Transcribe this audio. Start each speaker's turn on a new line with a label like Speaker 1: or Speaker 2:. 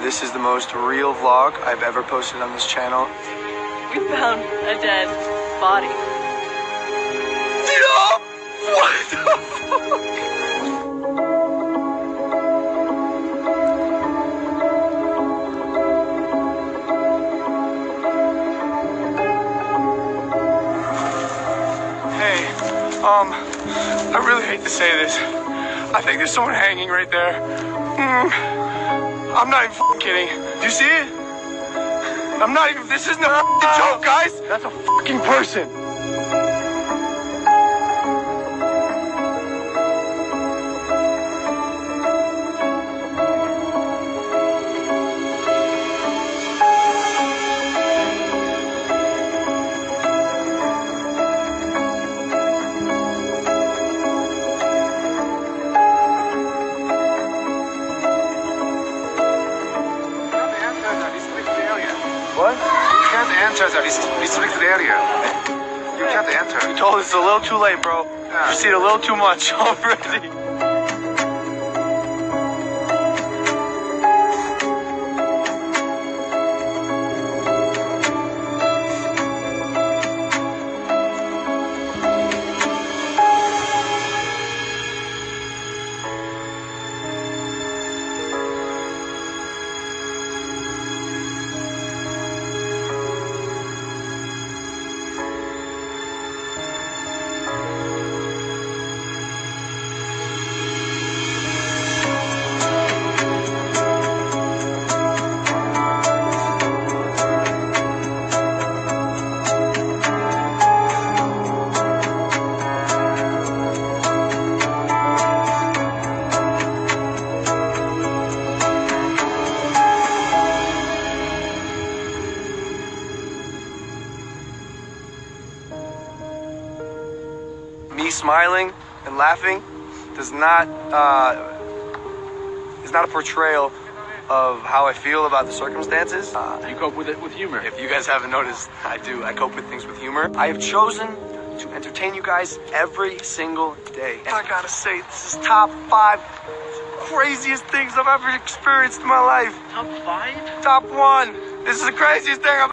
Speaker 1: This is the most real vlog I've ever posted on this channel.
Speaker 2: We found a dead body.
Speaker 1: No! What the fuck? Hey, I really hate to say this. I think there's someone hanging right there. I'm not even f***ing kidding. Do you see it? I'm not even, this isn't a f***ing joke, guys. That's a f***ing person. What?
Speaker 3: You can't enter the restricted area. You can't enter.
Speaker 1: You told us it's a little too late, bro.
Speaker 3: Yeah.
Speaker 1: You've seen a little too much already. Me smiling and laughing is not a portrayal of how I feel about the circumstances.
Speaker 4: You cope with it with humor.
Speaker 1: If you guys haven't noticed, I do. I cope with things with humor. I have chosen to entertain you guys every single day. And I gotta say, this is top 5 craziest things I've ever experienced in my life.
Speaker 4: Top 5?
Speaker 1: Top 1. This is the craziest thing I've